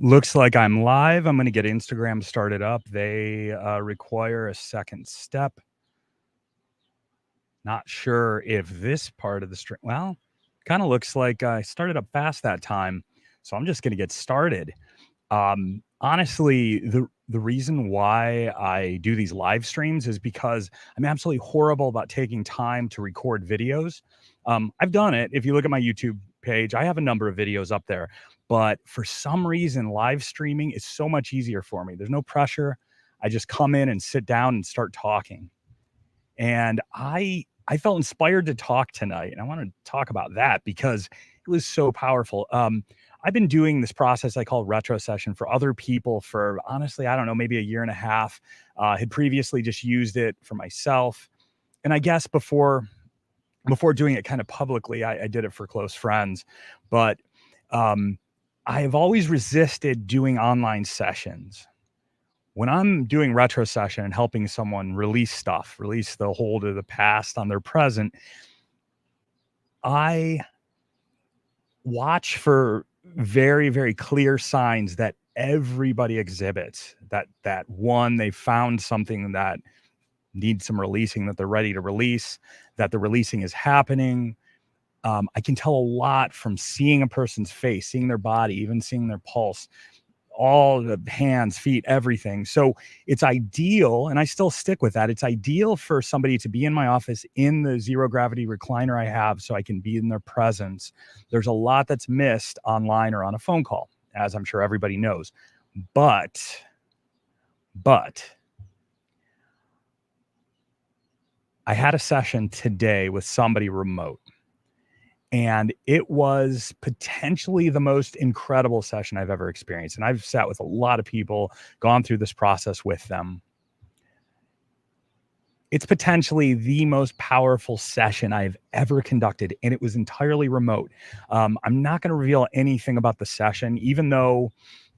Looks like I'm live. I'm going to get Instagram started up. They require a second step. Not sure if this part of the stream, well, kind of looks like I started up fast that time. So I'm just going to get started. Honestly, the reason why I do these live streams is because I'm absolutely horrible about taking time to record videos. I've done it. If you look at my YouTube page, I have a number of videos up there, but for some reason, live streaming is so much easier for me. There's no pressure. I just come in and sit down and start talking. And I felt inspired to talk tonight, and I want to talk about that because it was so powerful. I've been doing this process I call retro session for other people for honestly, I don't know, maybe a year and a half. Had previously just used it for myself, and I guess before doing it kind of publicly, I did it for close friends. But I have always resisted doing online sessions. When I'm doing retro session and helping someone release stuff, release the hold of the past on their present, I watch for very, very clear signs that everybody exhibits. That one, they found something that needs some releasing, that they're ready to release, that the releasing is happening. I can tell a lot from seeing a person's face, seeing their body, even seeing their pulse, all the hands, feet, everything. So it's ideal, and I still stick with that. It's ideal for somebody to be in my office in the zero gravity recliner I have so I can be in their presence. There's a lot that's missed online or on a phone call, as I'm sure everybody knows. But I had a session today with somebody remote. And it was potentially the most incredible session I've ever experienced. And I've sat with a lot of people, gone through this process with them. It's potentially the most powerful session I've ever conducted, and it was entirely remote. I'm not going to reveal anything about the session, even though,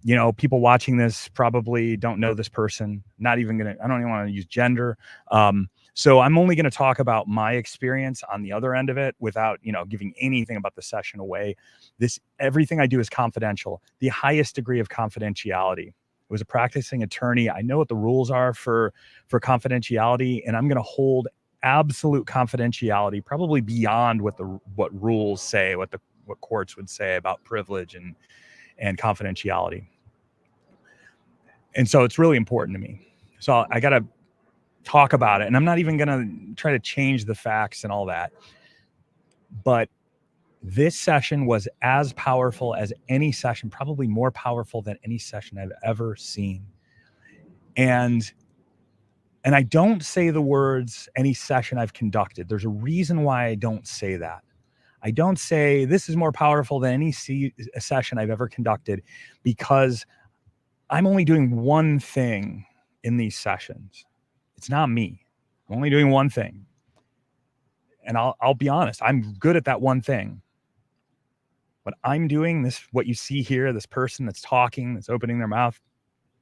you know, people watching this probably don't know this person. I don't even want to use gender. So I'm only going to talk about my experience on the other end of it without, giving anything about the session away. Everything I do is confidential, the highest degree of confidentiality. I was a practicing attorney. I know what the rules are for confidentiality, and I'm going to hold absolute confidentiality, probably beyond what rules say, what courts would say about privilege and confidentiality. And so it's really important to me. So I got to talk about it, and I'm not even going to try to change the facts and all that. But this session was as powerful as any session, probably more powerful than any session I've ever seen. And I don't say the words any session I've conducted. There's a reason why I don't say that. I don't say this is more powerful than any session I've ever conducted, because I'm only doing one thing in these sessions. It's not me. I'm only doing one thing. And I'll be honest, I'm good at that one thing. What I'm doing, what you see here, this person that's talking, that's opening their mouth,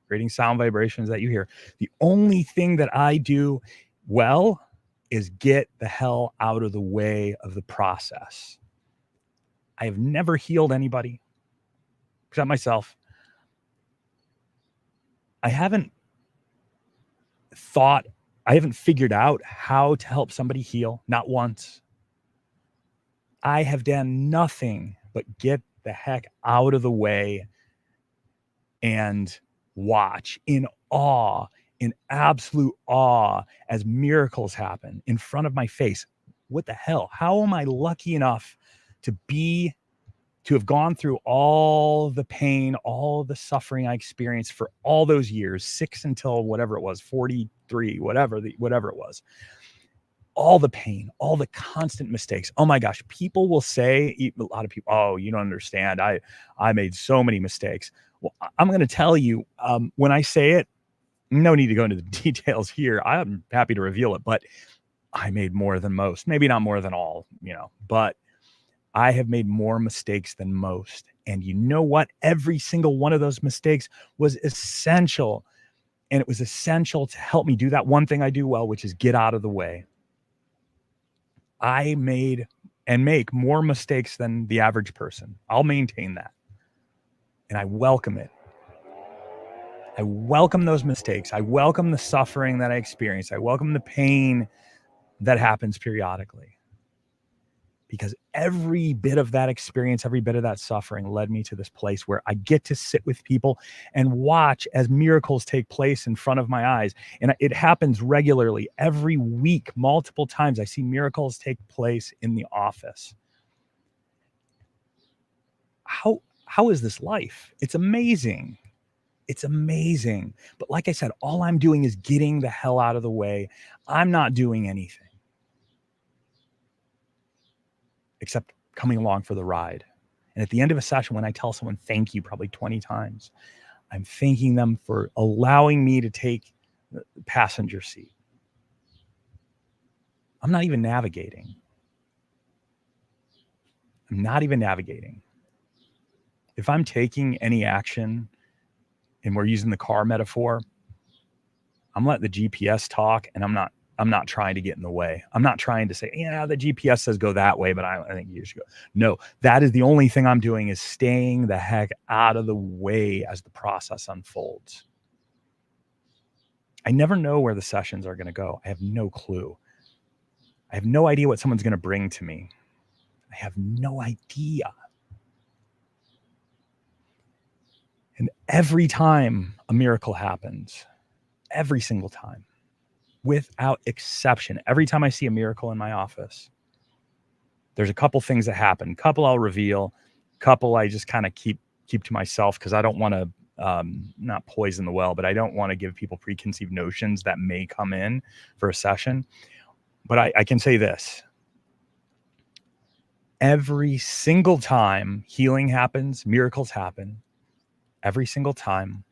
creating sound vibrations that you hear. The only thing that I do well is get the hell out of the way of the process. I have never healed anybody except myself. I haven't figured out how to help somebody heal, not once. I have done nothing but get the heck out of the way and watch in awe, in absolute awe, as miracles happen in front of my face. What the hell? How am I lucky enough to have gone through all the pain, all the suffering I experienced for all those years, 6 until whatever it was, 43, whatever it was. All the pain, all the constant mistakes. Oh my gosh, people will say, a lot of people, oh, you don't understand. I made so many mistakes. Well, I'm going to tell you, when I say it, no need to go into the details here. I'm happy to reveal it, but I made more than most, maybe not more than all, but I have made more mistakes than most. And you know what? Every single one of those mistakes was essential. And it was essential to help me do that one thing I do well, which is get out of the way. I made and make more mistakes than the average person. I'll maintain that. And I welcome it. I welcome those mistakes. I welcome the suffering that I experience. I welcome the pain that happens periodically. Because every bit of that experience, every bit of that suffering led me to this place where I get to sit with people and watch as miracles take place in front of my eyes. And it happens regularly every week, multiple times. I see miracles take place in the office. How is this life? It's amazing. It's amazing. But like I said, all I'm doing is getting the hell out of the way. I'm not doing anything except coming along for the ride. And at the end of a session, when I tell someone thank you probably 20 times, I'm thanking them for allowing me to take the passenger seat. I'm not even navigating. I'm not even navigating. If I'm taking any action, and we're using the car metaphor, I'm letting the GPS talk, and I'm not trying to get in the way. I'm not trying to say, yeah, the GPS says go that way, but I think you should go. No, that is the only thing I'm doing, is staying the heck out of the way as the process unfolds. I never know where the sessions are going to go. I have no clue. I have no idea what someone's going to bring to me. I have no idea. And every time a miracle happens, every single time, without exception, every time I see a miracle in my office, there's a couple things that happen. Couple I'll reveal, couple I just kind of keep to myself, because I don't want to not poison the well, but I don't want to give people preconceived notions that may come in for a session. But I can say this: every single time healing happens, miracles happen, every single time,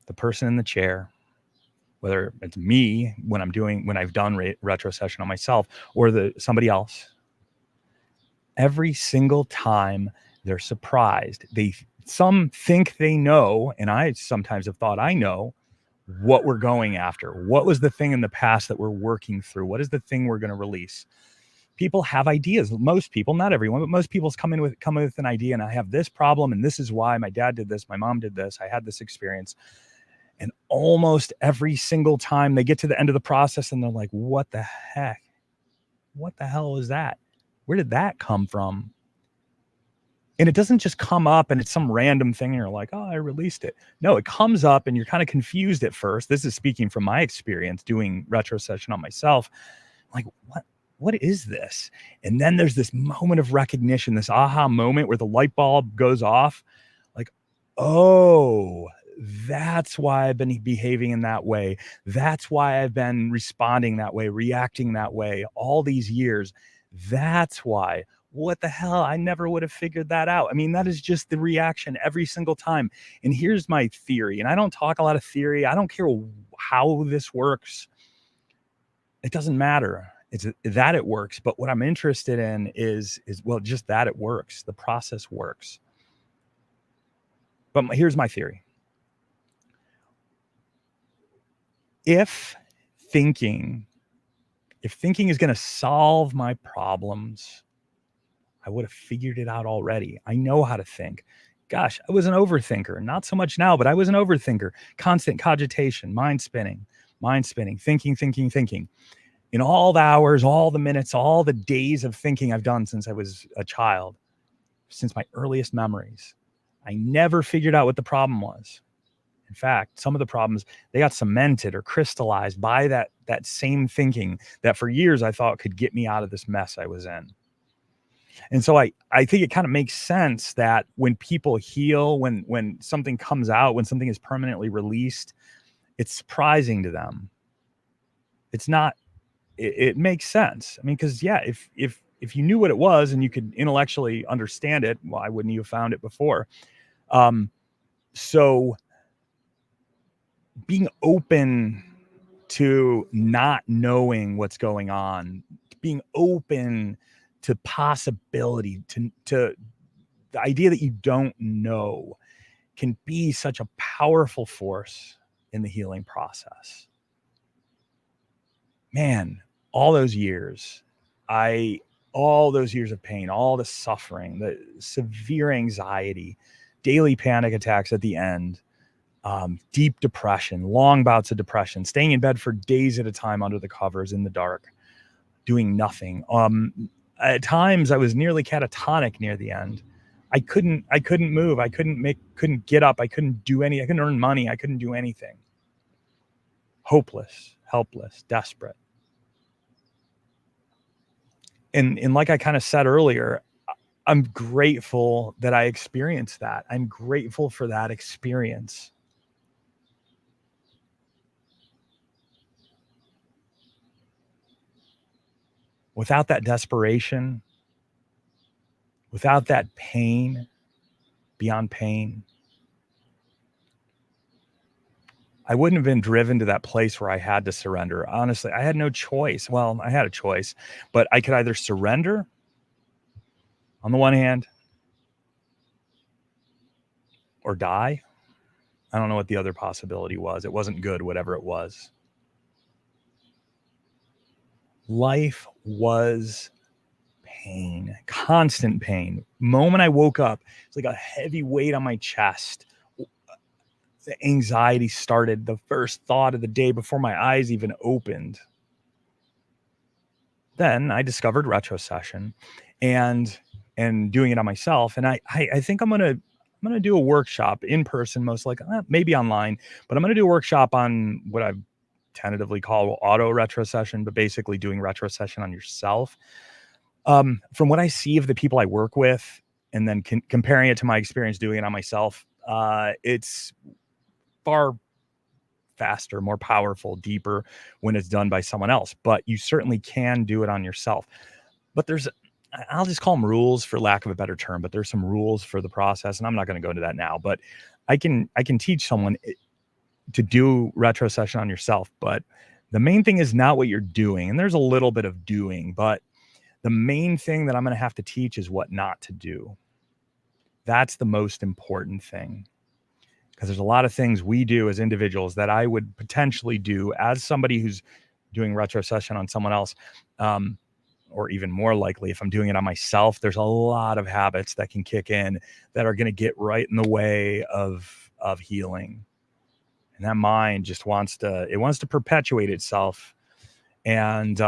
the person in the chair, whether it's me when I've done retro session on myself, or somebody else, every single time they're surprised. Some think they know, and I sometimes have thought I know what we're going after. What was the thing in the past that we're working through? What is the thing we're going to release? People have ideas. Most people, not everyone, but most people come in with an idea, and I have this problem, and this is why my dad did this, my mom did this, I had this experience. And almost every single time they get to the end of the process and they're like, what the heck? What the hell is that? Where did that come from? And it doesn't just come up and it's some random thing and you're like, oh, I released it. No, it comes up and you're kind of confused at first. This is speaking from my experience doing retro session on myself. Like, what is this? And then there's this moment of recognition, this aha moment where the light bulb goes off. Like, oh, that's why I've been behaving in that way. That's why I've been responding that way, reacting that way all these years. That's why. What the hell? I never would have figured that out. I mean, that is just the reaction every single time. And here's my theory. And I don't talk a lot of theory. I don't care how this works. It doesn't matter. It's that it works. But what I'm interested in is well, just that it works. The process works. But here's my theory. If thinking is going to solve my problems, I would have figured it out already. I know how to think. Gosh, I was an overthinker. Not so much now, but I was an overthinker. Constant cogitation, mind spinning, thinking. In all the hours, all the minutes, all the days of thinking I've done since I was a child, since my earliest memories, I never figured out what the problem was. In fact, some of the problems, they got cemented or crystallized by that same thinking that for years I thought could get me out of this mess I was in. And so I think it kind of makes sense that when people heal, when something comes out, when something is permanently released, it's surprising to them. It's not, it makes sense. I mean, because yeah, if you knew what it was and you could intellectually understand it, why wouldn't you have found it before? So being open to not knowing what's going on, being open to possibility, to the idea that you don't know, can be such a powerful force in the healing process. Man, all those years of pain, all the suffering, the severe anxiety, daily panic attacks at the end, deep depression, long bouts of depression, staying in bed for days at a time under the covers in the dark, doing nothing. At times I was nearly catatonic near the end. I couldn't move. I couldn't get up. I couldn't do any, I couldn't earn money. I couldn't do anything. Hopeless, helpless, desperate. And like I kind of said earlier, I'm grateful that I experienced that. I'm grateful for that experience. Without that desperation, without that pain, beyond pain, I wouldn't have been driven to that place where I had to surrender. Honestly, I had no choice. Well, I had a choice, but I could either surrender on the one hand or die. I don't know what the other possibility was. It wasn't good, whatever it was. Life was pain, constant pain. Moment I woke up, it's like a heavy weight on my chest. The anxiety started, the first thought of the day before my eyes even opened. Then I discovered retrocession and doing it on myself. And I think I'm gonna do a workshop in person, most likely, maybe online, but I'm gonna do a workshop on what I've tentatively call auto retrocession, but basically doing retrocession on yourself. From what I see of the people I work with, and then comparing it to my experience doing it on myself, it's far faster, more powerful, deeper when it's done by someone else. But you certainly can do it on yourself. But I'll just call them rules for lack of a better term, but there's some rules for the process, and I'm not going to go into that now. But I can teach someone to do retrocession on yourself. But the main thing is not what you're doing, and there's a little bit of doing, but the main thing that I'm going to have to teach is what not to do. That's the most important thing. Because there's a lot of things we do as individuals that I would potentially do as somebody who's doing retrocession on someone else, or even more likely if I'm doing it on myself. There's a lot of habits that can kick in that are going to get right in the way of healing. And that mind just wants to perpetuate itself. And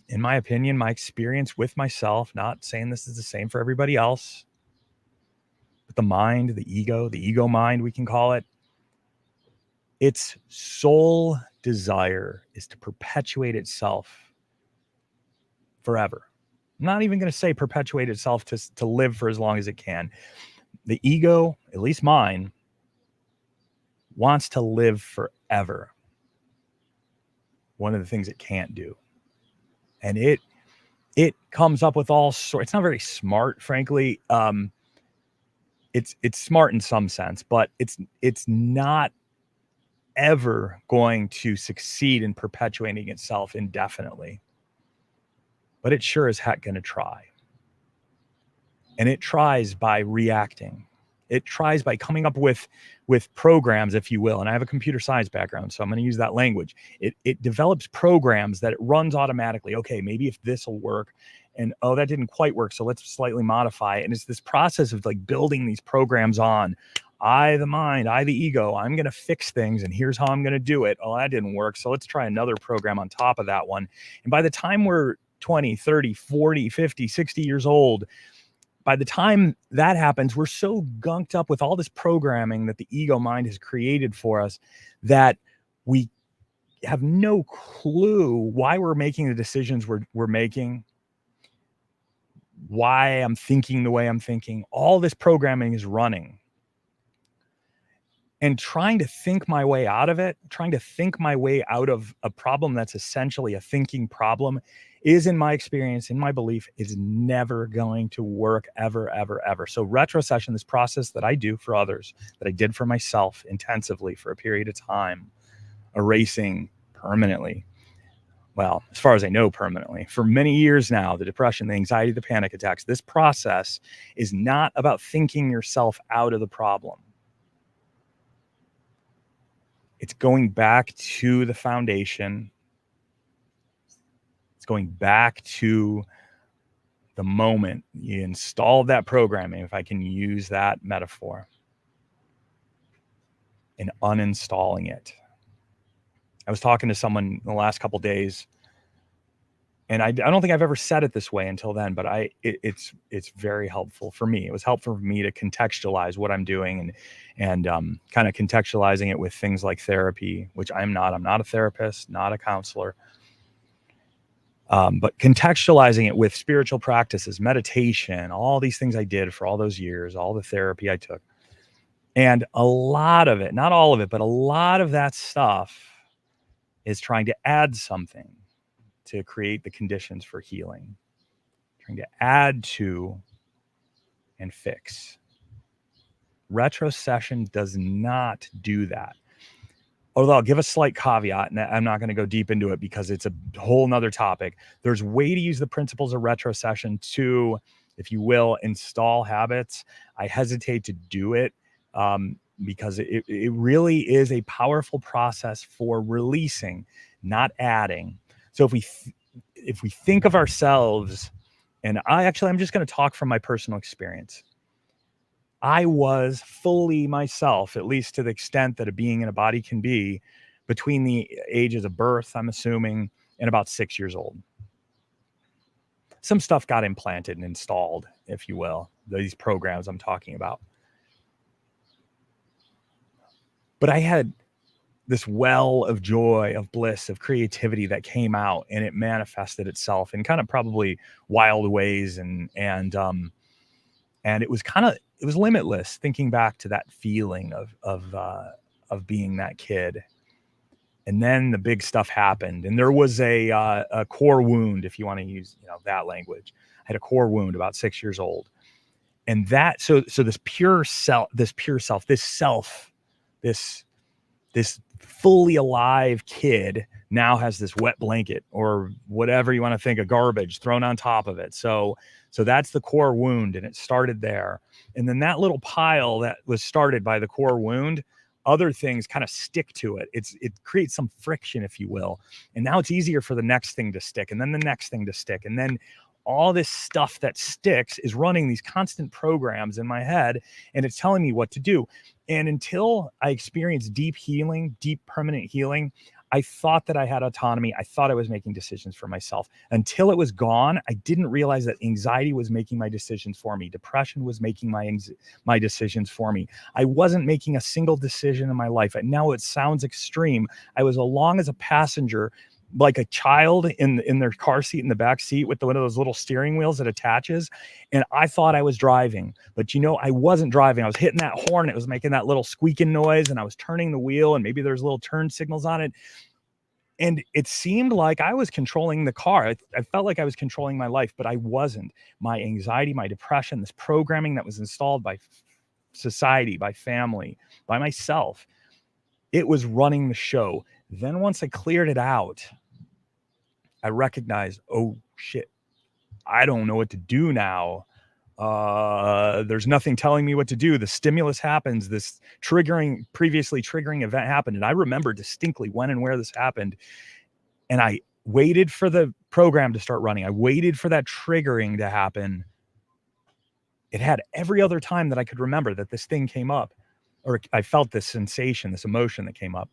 in my opinion, my experience with myself, not saying this is the same for everybody else, but the mind, the ego mind, we can call it, its sole desire is to perpetuate itself forever. I'm not even going to say perpetuate itself to live for as long as it can. The ego, at least mine, wants to live forever. One of the things it can't do. And it comes up with all sorts. It's not very smart, frankly. It's smart in some sense, but it's not ever going to succeed in perpetuating itself indefinitely. But it sure as heck going to try. And it tries by reacting. It tries by coming up with programs, if you will. And I have a computer science background, so I'm going to use that language. It develops programs that it runs automatically. Okay, maybe if this will work, and oh, that didn't quite work, so let's slightly modify it. And it's this process of like building these programs on. I, the mind, I, the ego, I'm going to fix things, and here's how I'm going to do it. Oh, that didn't work, so let's try another program on top of that one. And by the time we're 20, 30, 40, 50, 60 years old, by the time that happens, we're so gunked up with all this programming that the ego mind has created for us that we have no clue why we're making the decisions we're making, why I'm thinking the way I'm thinking. All this programming is running. And trying to think my way out of it, trying to think my way out of a problem that's essentially a thinking problem is, in my experience, in my belief, is never going to work ever, ever, ever. So retrocession, this process that I do for others, that I did for myself intensively for a period of time, erasing permanently, well, as far as I know, permanently, for many years now, the depression, the anxiety, the panic attacks, this process is not about thinking yourself out of the problem. It's going back to the foundation. It's going back to the moment you installed that programming, if I can use that metaphor. and uninstalling it. I was talking to someone in the last couple of days, and I don't think I've ever said it this way until then, but it's very helpful for me. It was helpful for me to contextualize what I'm doing and kind of contextualizing it with things like therapy, which I'm not. I'm not a therapist, not a counselor. But contextualizing it with spiritual practices, meditation, all these things I did for all those years, all the therapy I took. And a lot of it, not all of it, but a lot of that stuff is trying to add something to create the conditions for healing, trying to add to and fix. Retrocession does not do that. Although I'll give a slight caveat, and I'm not going to go deep into it because it's a whole nother topic. There's a way to use the principles of retrocession to, if you will, install habits. I hesitate to do it because it really is a powerful process for releasing, not adding. So if we think of ourselves, and I'm just going to talk from my personal experience. I was fully myself, at least to the extent that a being in a body can be, between the ages of birth, I'm assuming, and about 6 years old. Some stuff got implanted and installed, if you will, these programs I'm talking about. But I had this well of joy, of bliss, of creativity that came out, and it manifested itself in kind of probably wild ways, and it was limitless. Thinking back to that feeling of being that kid, and then the big stuff happened, and there was a core wound, if you want to use that language. I had a core wound about 6 years old, and that so this pure self, this fully alive kid now has this wet blanket or whatever you want to think of, garbage thrown on top of it. So that's the core wound, and it started there. And then that little pile that was started by the core wound, other things kind of stick to it. It creates some friction, if you will. And now it's easier for the next thing to stick, and then the next thing to stick. And then all this stuff that sticks is running these constant programs in my head, and it's telling me what to do. And until I experienced deep healing, deep permanent healing, I thought that I had autonomy. I thought I was making decisions for myself. Until it was gone, I didn't realize that anxiety was making my decisions for me. Depression was making my decisions for me. I wasn't making a single decision in my life. And now it sounds extreme. I was along as a passenger, like a child in their car seat in the back seat with one of those little steering wheels that attaches. And I thought I was driving, but I wasn't driving. I was hitting that horn. It was making that little squeaking noise, and I was turning the wheel, and maybe there's little turn signals on it. And it seemed like I was controlling the car. I felt like I was controlling my life, but I wasn't. My anxiety, my depression, this programming that was installed by society, by family, by myself, it was running the show. Then once I cleared it out, I recognized, oh shit, I don't know what to do now. There's nothing telling me what to do. The stimulus happens, this previously triggering event happened. And I remember distinctly when and where this happened. And I waited for the program to start running. I waited for that triggering to happen. It had every other time that I could remember that this thing came up, or I felt this sensation, this emotion that came up.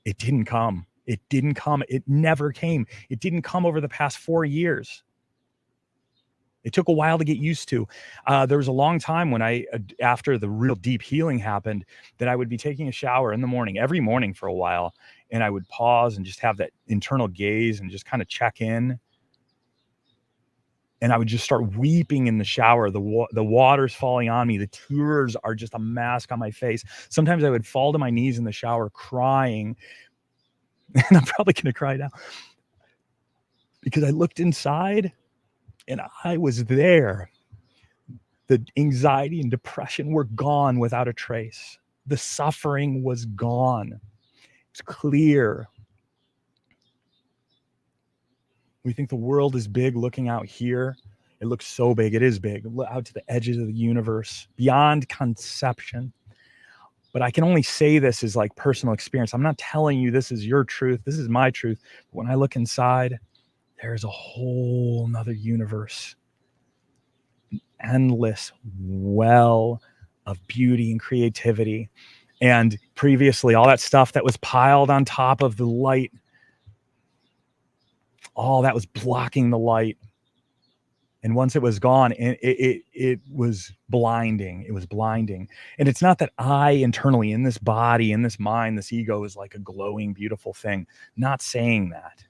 It didn't come. It didn't come. It never came. It didn't come over the past 4 years. It took a while to get used to. There was a long time when after the real deep healing happened, that I would be taking a shower in the morning, every morning for a while. And I would pause and just have that internal gaze and just kind of check in. And I would just start weeping in the shower. The water's falling on me. The tears are just a mask on my face. Sometimes I would fall to my knees in the shower crying. And I'm probably going to cry now because I looked inside and I was there. The anxiety and depression were gone without a trace. The suffering was gone. It's clear. We think the world is big looking out here. It looks so big. It is big. Out to the edges of the universe, beyond conception. But I can only say this as like personal experience. I'm not telling you this is your truth. This is my truth. But when I look inside, there's a whole nother universe. An endless well of beauty and creativity. And previously, all that stuff that was piled on top of the light, all that was blocking the light. And once it was gone, it was blinding. It was blinding. And it's not that I internally, in this body, in this mind, this ego is like a glowing, beautiful thing. Not saying that.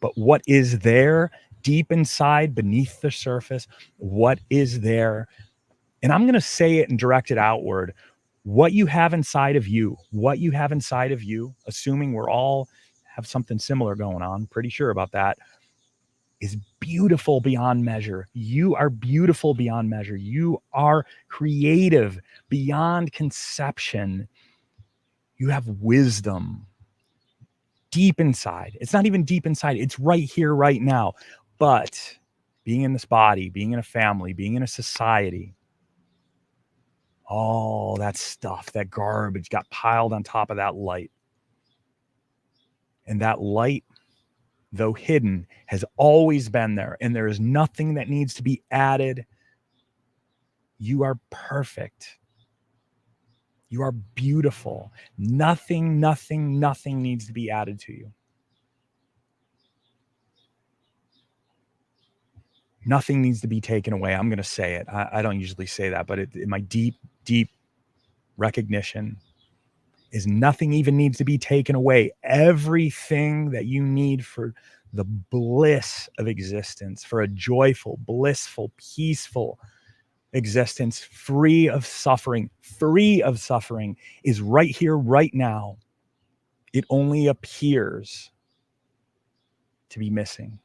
But what is there deep inside, beneath the surface? What is there? And I'm going to say it and direct it outward. What you have inside of you, assuming we're all have something similar going on, pretty sure about that, is beautiful beyond measure. You are beautiful beyond measure. You are creative beyond conception. You have wisdom deep inside. It's not even deep inside. It's right here, right now. But being in this body, being in a family, being in a society, all that stuff, that garbage got piled on top of that light. And that light, though hidden, has always been there, and there is nothing that needs to be added. You are perfect. You are beautiful. Nothing needs to be added to you. Nothing needs to be taken away. I'm going to say it. I don't usually say that, but in my deep recognition is nothing even needs to be taken away. Everything that you need for the bliss of existence, for a joyful, blissful, peaceful existence, free of suffering, is right here, right now. It only appears to be missing.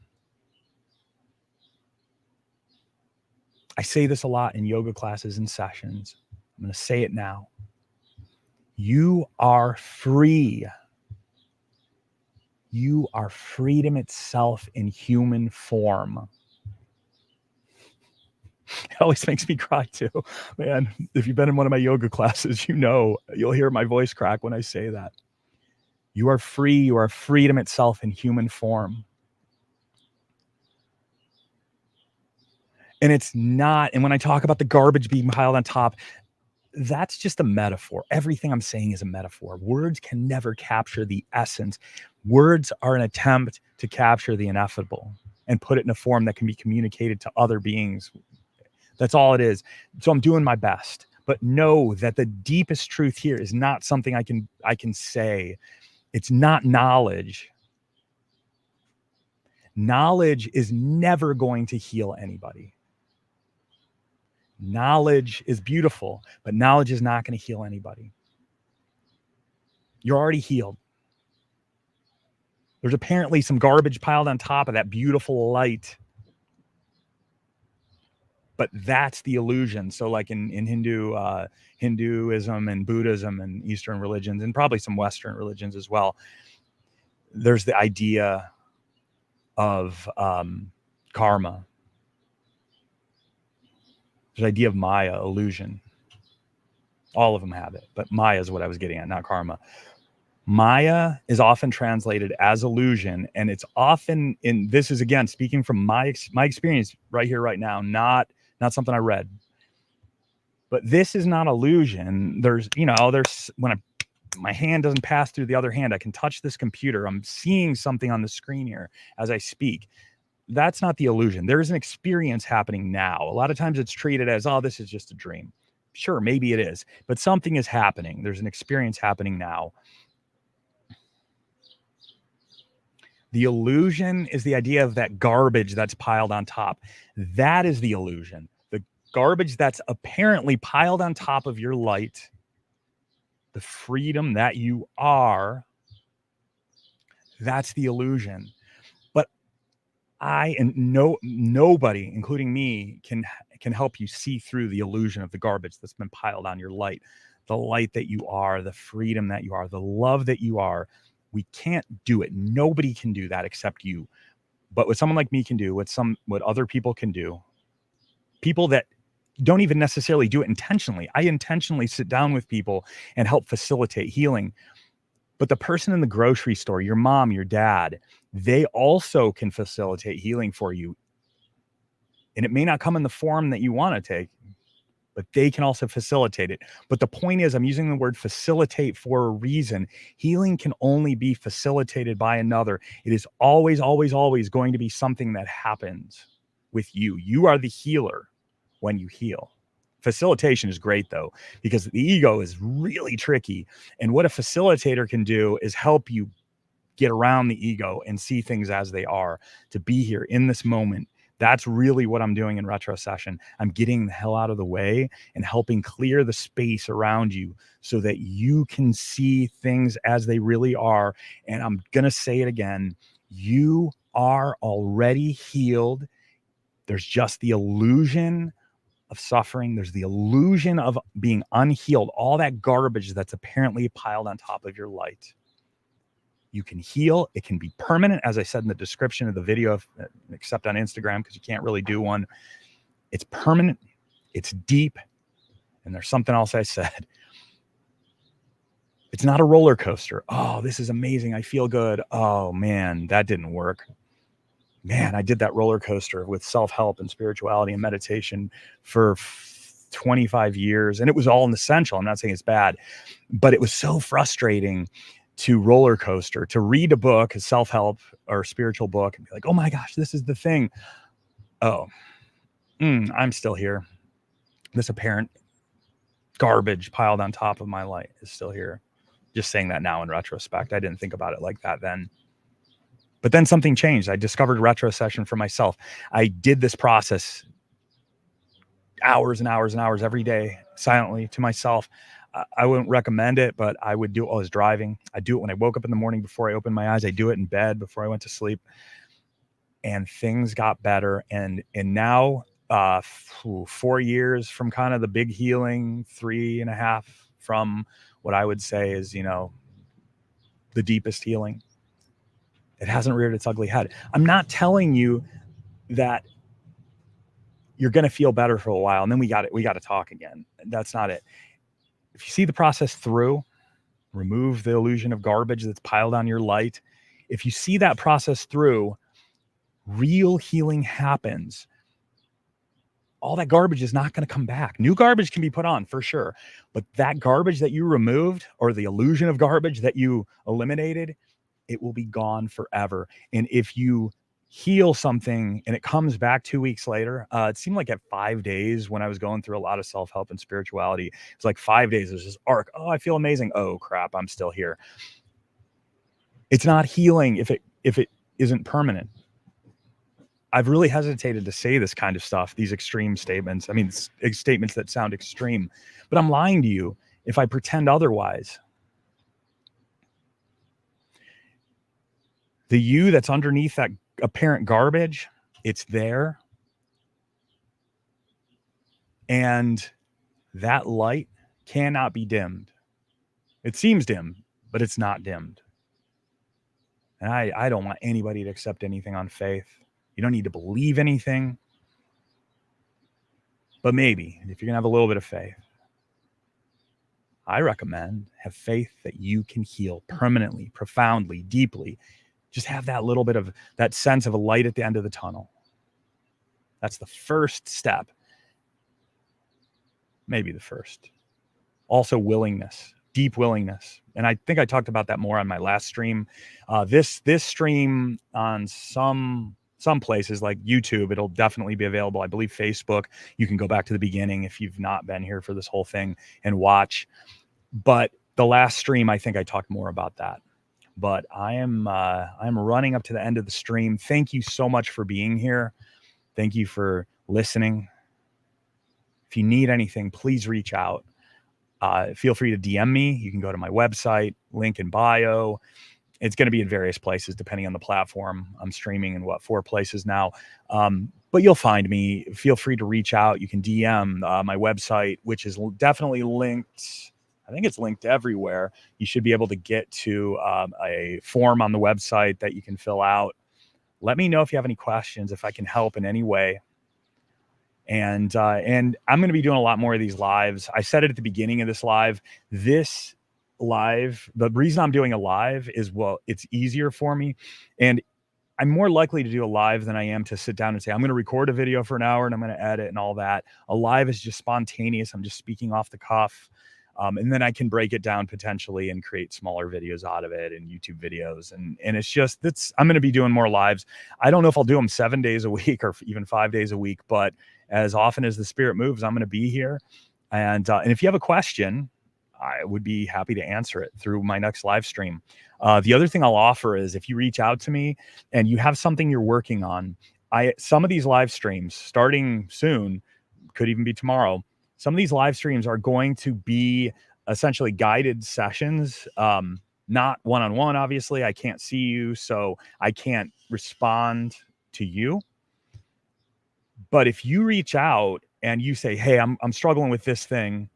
I say this a lot in yoga classes and sessions. I'm going to say it now. You are free. You are freedom itself in human form. It always makes me cry too. Man, if you've been in one of my yoga classes, you'll hear my voice crack when I say that. You are free. You are freedom itself in human form. And it's not, and when I talk about the garbage being piled on top, that's just a metaphor. Everything I'm saying is a metaphor. Words can never capture the essence. Words are an attempt to capture the ineffable and put it in a form that can be communicated to other beings. That's all it is. So I'm doing my best. But know that the deepest truth here is not something I can say. It's not knowledge. Knowledge is never going to heal anybody. Knowledge is beautiful, but knowledge is not going to heal anybody. You're already healed. There's apparently some garbage piled on top of that beautiful light. But that's the illusion. So like in Hinduism and Buddhism and Eastern religions, and probably some Western religions as well, there's the idea of karma. There's the idea of Maya, illusion. All of them have it, but Maya is what I was getting at, not karma. Maya is often translated as illusion, and it's often this is, again, speaking from my experience right here, right now, not something I read. But this is not illusion. There's when my hand doesn't pass through the other hand, I can touch this computer. I'm seeing something on the screen here as I speak. That's not the illusion. There's an experience happening now. A lot of times it's treated as, oh, this is just a dream. Sure, maybe it is, but something is happening. There's an experience happening now. The illusion is the idea of that garbage that's piled on top. That is the illusion. The garbage that's apparently piled on top of your light, the freedom that you are, that's the illusion. But nobody, including me, can help you see through the illusion of the garbage that's been piled on your light. The light that you are, the freedom that you are, the love that you are. We can't do it. Nobody can do that except you. But what someone like me can do, what other people can do, people that don't even necessarily do it intentionally. I intentionally sit down with people and help facilitate healing. But the person in the grocery store, your mom, your dad, they also can facilitate healing for you. And it may not come in the form that you want to take, but they can also facilitate it. But the point is, I'm using the word facilitate for a reason. Healing can only be facilitated by another. It is always, always, always going to be something that happens with you. You are the healer when you heal. Facilitation is great though, because the ego is really tricky. And what a facilitator can do is help you get around the ego and see things as they are, to be here in this moment. That's really what I'm doing in retro session. I'm getting the hell out of the way and helping clear the space around you so that you can see things as they really are. And I'm going to say it again. You are already healed. There's just the illusion of suffering. There's the illusion of being unhealed. All that garbage that's apparently piled on top of your light. You can heal. It can be permanent, as I said in the description of the video, except on Instagram, because you can't really do one. It's permanent. It's deep. And there's something else I said. It's not a roller coaster. Oh, this is amazing. I feel good. Oh, man, that didn't work. Man, I did that roller coaster with self-help and spirituality and meditation for 25 years. And it was all an essential. I'm not saying it's bad, but it was so frustrating to roller coaster, to read a book, a self-help or spiritual book, and be like, oh my gosh, this is the thing. Oh, I'm still here. This apparent garbage piled on top of my light is still here. Just saying that now in retrospect. I didn't think about it like that then. But then something changed. I discovered retro session for myself. I did this process hours and hours and hours every day, silently to myself. I wouldn't recommend it, but I would do it while I was driving. I do it when I woke up in the morning before I opened my eyes. I do it in bed before I went to sleep. And things got better. And now 4 years from kind of the big healing, 3.5 from what I would say is, the deepest healing. It hasn't reared its ugly head. I'm not telling you that you're going to feel better for a while and then we got to talk again. That's not it. If you see the process through, remove the illusion of garbage that's piled on your light. If you see that process through, real healing happens. All that garbage is not going to come back. New garbage can be put on for sure. But that garbage that you removed, or the illusion of garbage that you eliminated, it will be gone forever. And if you heal something and it comes back 2 weeks later, it seemed like at 5 days when I was going through a lot of self-help and spirituality, it's like 5 days, there's this arc. Oh, I feel amazing. Oh crap, I'm still here. It's not healing if it isn't permanent. I've really hesitated to say this kind of stuff, these extreme statements. I mean, statements that sound extreme, but I'm lying to you if I pretend otherwise. The you that's underneath that apparent garbage, it's there. And that light cannot be dimmed. It seems dim, but it's not dimmed. And I don't want anybody to accept anything on faith. You don't need to believe anything. But maybe, if you're going to have a little bit of faith, I recommend have faith that you can heal permanently, profoundly, deeply. Just have that little bit of that sense of a light at the end of the tunnel. That's the first step. Maybe the first. Also willingness, deep willingness. And I think I talked about that more on my last stream. This stream on some places like YouTube, it'll definitely be available. I believe Facebook, you can go back to the beginning if you've not been here for this whole thing and watch. But the last stream, I think I talked more about that. But I'm running up to the end of the stream. Thank you so much for being here. Thank you for listening. If you need anything, please reach out. Feel free to DM me. You can go to my website, link in bio. It's going to be in various places depending on the platform. I'm streaming in 4 places now. But you'll find me. Feel free to reach out. You can DM my website, which is definitely linked. I think it's linked everywhere. You should be able to get to a form on the website that you can fill out. Let me know if you have any questions, if I can help in any way. And I'm going to be doing a lot more of these lives. I said it at the beginning of this live. This live, the reason I'm doing a live is, well, it's easier for me. And I'm more likely to do a live than I am to sit down and say, I'm going to record a video for an hour and I'm going to edit and all that. A live is just spontaneous. I'm just speaking off the cuff. And then I can break it down potentially and create smaller videos out of it and YouTube videos. And it's just, I'm going to be doing more lives. I don't know if I'll do them 7 days a week or even 5 days a week, but as often as the spirit moves, I'm going to be here. And if you have a question, I would be happy to answer it through my next live stream. The other thing I'll offer is if you reach out to me and you have something you're working on, some of these live streams starting soon, could even be tomorrow. Some of these live streams are going to be essentially guided sessions, not one-on-one. Obviously, I can't see you, so I can't respond to you. But if you reach out and you say, hey, I'm struggling with this thing,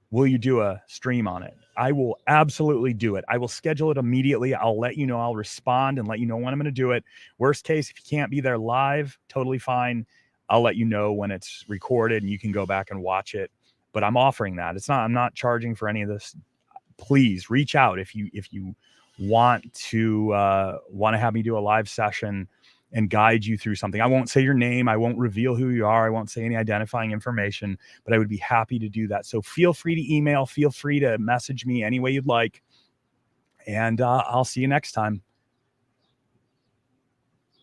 will you do a stream on it? I will absolutely do it. I will schedule it immediately. I'll let you know. I'll respond and let you know when I'm going to do it. Worst case, if you can't be there live, totally fine. I'll let you know when it's recorded and you can go back and watch it. But I'm offering that. I'm not charging for any of this. Please reach out if you want to have me do a live session and guide you through something. I won't say your name. I won't reveal who you are. I won't say any identifying information, but I would be happy to do that. So feel free to email, feel free to message me any way you'd like. And I'll see you next time.